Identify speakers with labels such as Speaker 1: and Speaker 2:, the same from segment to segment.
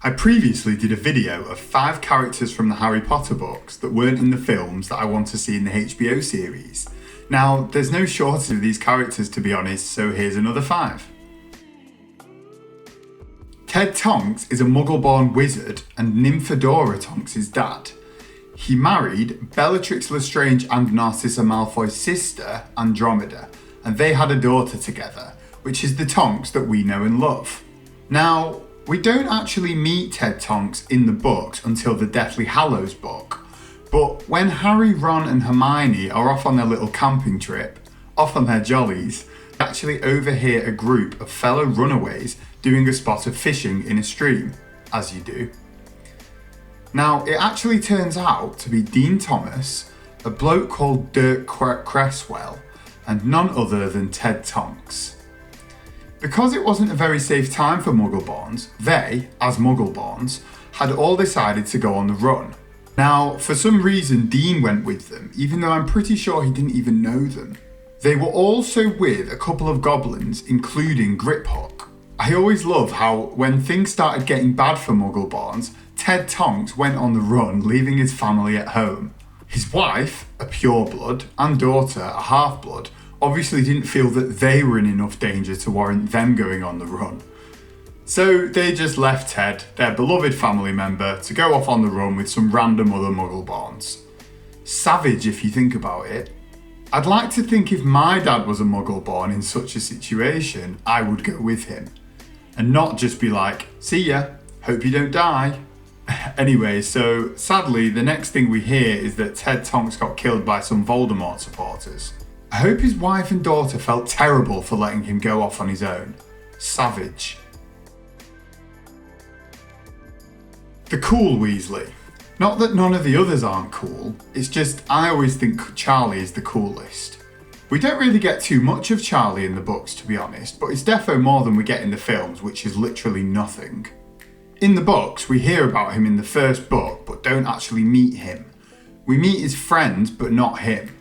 Speaker 1: I previously did a video of 5 characters from the Harry Potter books that weren't in the films that I want to see in the HBO series. Now, there's no shortage of these characters to be honest, so here's another 5. Ted Tonks is a Muggle-born wizard and Nymphadora Tonks' dad. He married Bellatrix Lestrange and Narcissa Malfoy's sister, Andromeda, and they had a daughter together, which is the Tonks that we know and love. Now, we don't actually meet Ted Tonks in the books until the Deathly Hallows book, but when Harry, Ron and Hermione are off on their little camping trip, off on their jollies, they actually overhear a group of fellow runaways doing a spot of fishing in a stream, as you do. Now, it actually turns out to be Dean Thomas, a bloke called Dirk Cresswell, and none other than Ted Tonks. Because it wasn't a very safe time for Muggleborns, they, as Muggleborns, had all decided to go on the run. Now, for some reason Dean went with them, even though I'm pretty sure he didn't even know them. They were also with a couple of goblins, including Griphook. I always love how, when things started getting bad for Muggleborns, Ted Tonks went on the run, leaving his family at home. His wife, a pureblood, and daughter, a half-blood, obviously didn't feel that they were in enough danger to warrant them going on the run. So they just left Ted, their beloved family member, to go off on the run with some random other Muggleborns. Savage if you think about it. I'd like to think if my dad was a Muggleborn in such a situation, I would go with him. And not just be like, see ya, hope you don't die. Anyway, so sadly the next thing we hear is that Ted Tonks got killed by some Voldemort supporters. I hope his wife and daughter felt terrible for letting him go off on his own. Savage. The cool Weasley. Not that none of the others aren't cool, it's just I always think Charlie is the coolest. We don't really get too much of Charlie in the books to be honest, but it's defo more than we get in the films, which is literally nothing. In the books, we hear about him in the first book, but don't actually meet him. We meet his friends, but not him.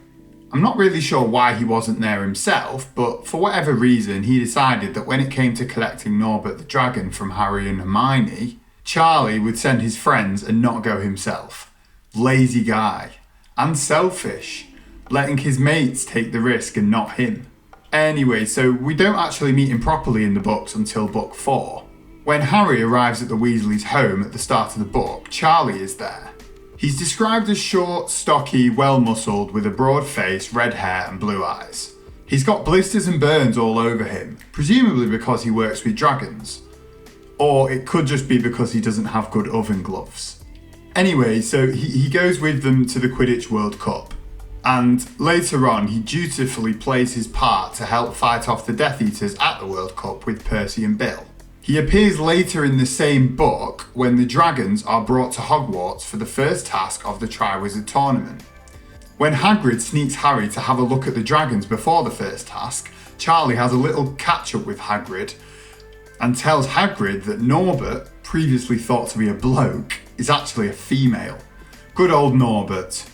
Speaker 1: I'm not really sure why he wasn't there himself, but for whatever reason he decided that when it came to collecting Norbert the Dragon from Harry and Hermione, Charlie would send his friends and not go himself. Lazy guy. And selfish. Letting his mates take the risk and not him. Anyway, so we don't actually meet him properly in the books until book 4. When Harry arrives at the Weasleys' home at the start of the book, Charlie is there. He's described as short, stocky, well-muscled, with a broad face, red hair and blue eyes. He's got blisters and burns all over him, presumably because he works with dragons. Or it could just be because he doesn't have good oven gloves. Anyway, so he goes with them to the Quidditch World Cup. And later on, he dutifully plays his part to help fight off the Death Eaters at the World Cup with Percy and Bill. He appears later in the same book when the dragons are brought to Hogwarts for the first task of the Triwizard Tournament. When Hagrid sneaks Harry to have a look at the dragons before the first task, Charlie has a little catch-up with Hagrid and tells Hagrid that Norbert, previously thought to be a bloke, is actually a female. Good old Norbert.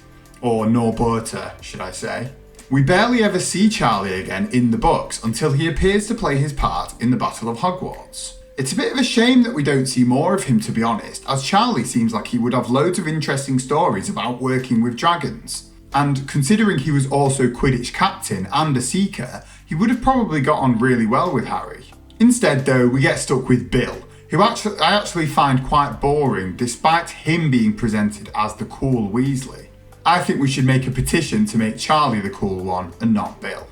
Speaker 1: Or Norberta, should I say. We barely ever see Charlie again in the books until he appears to play his part in the Battle of Hogwarts. It's a bit of a shame that we don't see more of him to be honest, as Charlie seems like he would have loads of interesting stories about working with dragons. And considering he was also Quidditch captain and a seeker, he would have probably got on really well with Harry. Instead though, we get stuck with Bill, who I actually find quite boring despite him being presented as the cool Weasley. I think we should make a petition to make Charlie the cool one and not Bill.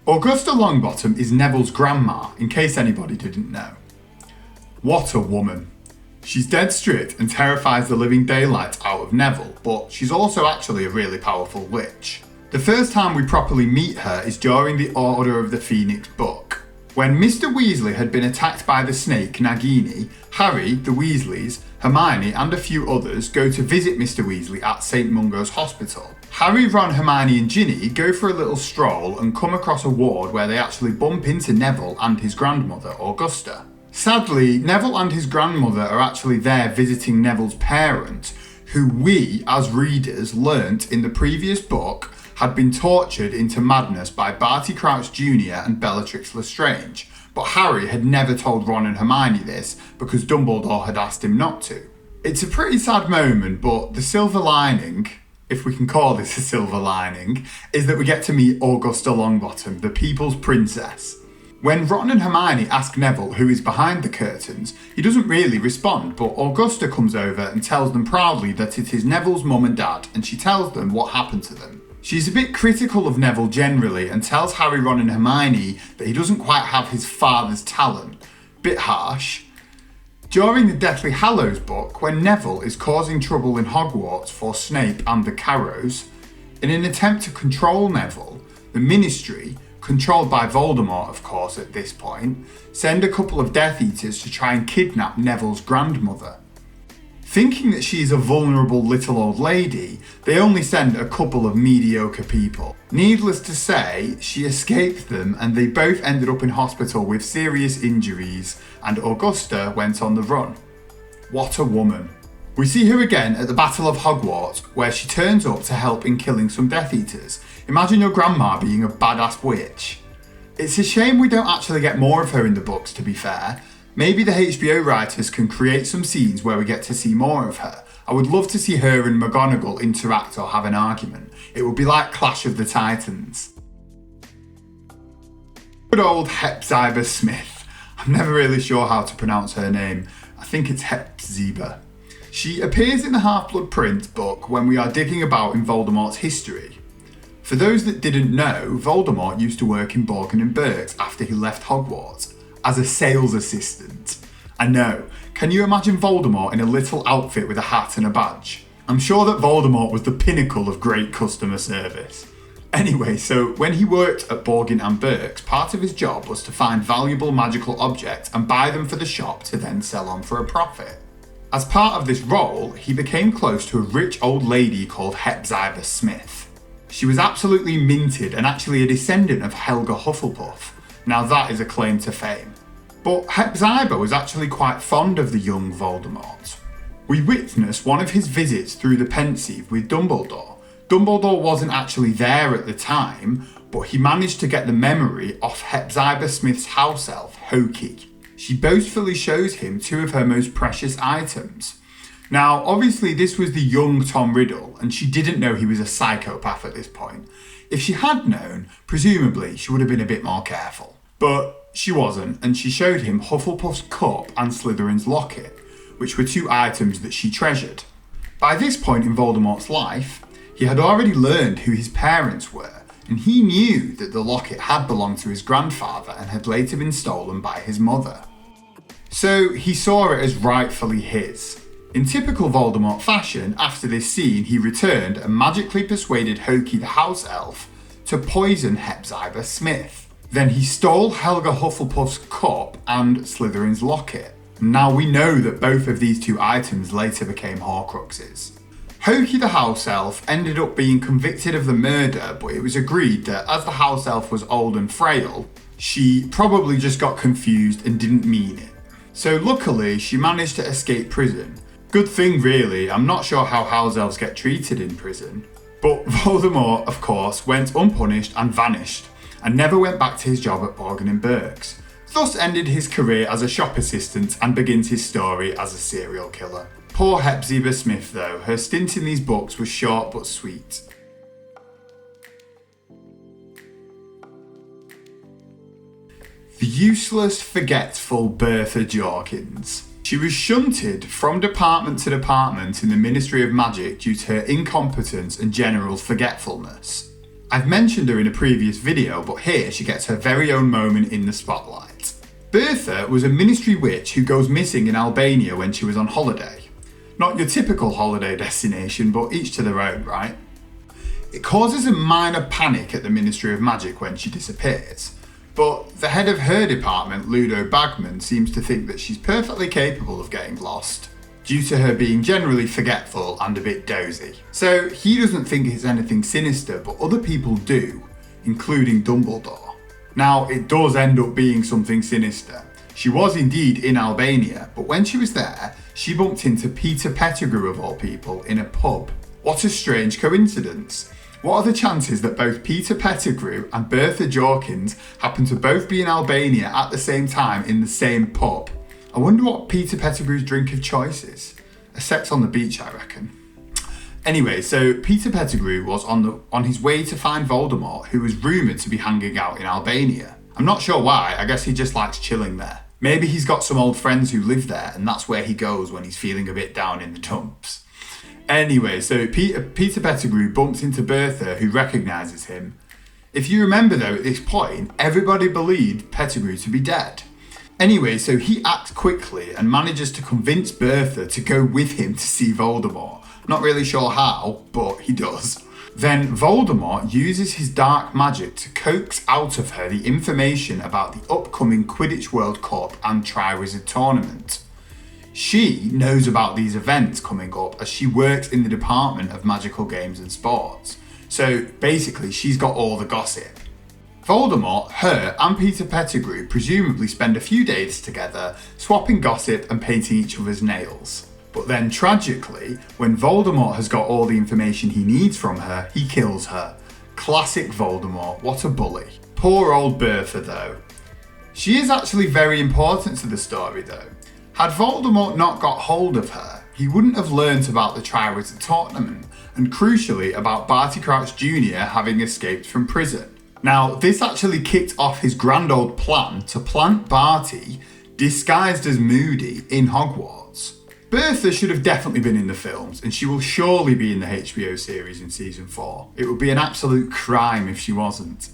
Speaker 1: Augusta Longbottom is Neville's grandma, in case anybody didn't know. What a woman. She's dead strict and terrifies the living daylights out of Neville, but she's also actually a really powerful witch. The first time we properly meet her is during the Order of the Phoenix book. When Mr. Weasley had been attacked by the snake Nagini, Harry, the Weasleys, Hermione and a few others go to visit Mr. Weasley at St. Mungo's Hospital. Harry, Ron, Hermione and Ginny go for a little stroll and come across a ward where they actually bump into Neville and his grandmother, Augusta. Sadly, Neville and his grandmother are actually there visiting Neville's parents, who we, as readers, learnt in the previous book had been tortured into madness by Barty Crouch Jr. and Bellatrix Lestrange, but Harry had never told Ron and Hermione this because Dumbledore had asked him not to. It's a pretty sad moment, but the silver lining, if we can call this a silver lining, is that we get to meet Augusta Longbottom, the People's Princess. When Ron and Hermione ask Neville who is behind the curtains, he doesn't really respond, but Augusta comes over and tells them proudly that it is Neville's mum and dad, and she tells them what happened to them. She's a bit critical of Neville generally and tells Harry, Ron and Hermione that he doesn't quite have his father's talent. Bit harsh. During the Deathly Hallows book, when Neville is causing trouble in Hogwarts for Snape and the Carrows, in an attempt to control Neville, the Ministry, controlled by Voldemort of course at this point, send a couple of Death Eaters to try and kidnap Neville's grandmother. Thinking that she is a vulnerable little old lady, they only send a couple of mediocre people. Needless to say, she escaped them and they both ended up in hospital with serious injuries, and Augusta went on the run. What a woman. We see her again at the Battle of Hogwarts, where she turns up to help in killing some Death Eaters. Imagine your grandma being a badass witch. It's a shame we don't actually get more of her in the books, to be fair. Maybe the HBO writers can create some scenes where we get to see more of her. I would love to see her and McGonagall interact or have an argument. It would be like Clash of the Titans. Good old Zyber Smith. I'm never really sure how to pronounce her name. I think it's Zyber. She appears in the Half-Blood Prince book when we are digging about in Voldemort's history. For those that didn't know, Voldemort used to work in Borgin and Burkes after he left Hogwarts, as a sales assistant. I know, can you imagine Voldemort in a little outfit with a hat and a badge? I'm sure that Voldemort was the pinnacle of great customer service. Anyway, so when he worked at Borgin and Burkes, part of his job was to find valuable magical objects and buy them for the shop to then sell on for a profit. As part of this role, he became close to a rich old lady called Zyber Smith. She was absolutely minted and actually a descendant of Helga Hufflepuff. Now that is a claim to fame. But Zyber was actually quite fond of the young Voldemort. We witness one of his visits through the Pensieve with Dumbledore. Dumbledore wasn't actually there at the time, but he managed to get the memory off Zyber Smith's house elf, Hokey. She boastfully shows him two of her most precious items. Now, obviously this was the young Tom Riddle, and she didn't know he was a psychopath at this point. If she had known, presumably she would have been a bit more careful. But she wasn't, and she showed him Hufflepuff's cup and Slytherin's locket, which were two items that she treasured. By this point in Voldemort's life, he had already learned who his parents were, and he knew that the locket had belonged to his grandfather and had later been stolen by his mother. So he saw it as rightfully his. In typical Voldemort fashion, after this scene, he returned and magically persuaded Hokey the house elf to poison Zyber Smith. Then he stole Helga Hufflepuff's cup and Slytherin's locket. Now we know that both of these two items later became Horcruxes. Hokey the house elf ended up being convicted of the murder, but it was agreed that as the house elf was old and frail, she probably just got confused and didn't mean it. So luckily, she managed to escape prison. Good thing really, I'm not sure how house elves get treated in prison. But Voldemort, of course, went unpunished and vanished, and never went back to his job at Borgin and Burkes. Thus ended his career as a shop assistant and begins his story as a serial killer. Poor Zyber Smith though, her stint in these books was short but sweet. The useless, forgetful Bertha Jorkins. She was shunted from department to department in the Ministry of Magic due to her incompetence and general forgetfulness. I've mentioned her in a previous video, but here she gets her very own moment in the spotlight. Bertha was a ministry witch who goes missing in Albania when she was on holiday. Not your typical holiday destination, but each to their own, right? It causes a minor panic at the Ministry of Magic when she disappears. But the head of her department, Ludo Bagman, seems to think that she's perfectly capable of getting lost, due to her being generally forgetful and a bit dozy. So he doesn't think it's anything sinister, but other people do, including Dumbledore. Now, it does end up being something sinister. She was indeed in Albania, but when she was there, she bumped into Peter Pettigrew of all people in a pub. What a strange coincidence. What are the chances that both Peter Pettigrew and Bertha Jorkins happen to both be in Albania at the same time in the same pub? I wonder what Peter Pettigrew's drink of choice is. A sex on the beach, I reckon. Anyway, so Peter Pettigrew was on his way to find Voldemort, who was rumoured to be hanging out in Albania. I'm not sure why, I guess he just likes chilling there. Maybe he's got some old friends who live there and that's where he goes when he's feeling a bit down in the dumps. Anyway, so Peter Pettigrew bumps into Bertha, who recognises him. If you remember though, at this point, everybody believed Pettigrew to be dead. Anyway, so he acts quickly and manages to convince Bertha to go with him to see Voldemort. Not really sure how, but he does. Then Voldemort uses his dark magic to coax out of her the information about the upcoming Quidditch World Cup and Triwizard Tournament. She knows about these events coming up as she works in the Department of Magical Games and Sports. So basically, she's got all the gossip. Voldemort, her and Peter Pettigrew presumably spend a few days together, swapping gossip and painting each other's nails. But then tragically, when Voldemort has got all the information he needs from her, he kills her. Classic Voldemort, what a bully. Poor old Bertha though. She is actually very important to the story though. Had Voldemort not got hold of her, he wouldn't have learnt about the Triwizard Tournament, and crucially about Barty Crouch Jr. having escaped from prison. Now, this actually kicked off his grand old plan to plant Barty, disguised as Moody, in Hogwarts. Bertha should have definitely been in the films, and she will surely be in the HBO series in season 4. It would be an absolute crime if she wasn't.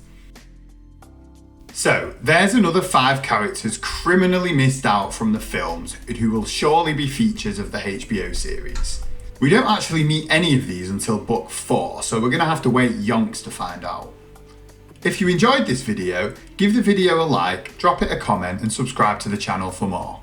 Speaker 1: So, there's another 5 characters criminally missed out from the films who will surely be features of the HBO series. We don't actually meet any of these until book 4, so we're going to have to wait yonks to find out. If you enjoyed this video, give the video a like, drop it a comment and subscribe to the channel for more.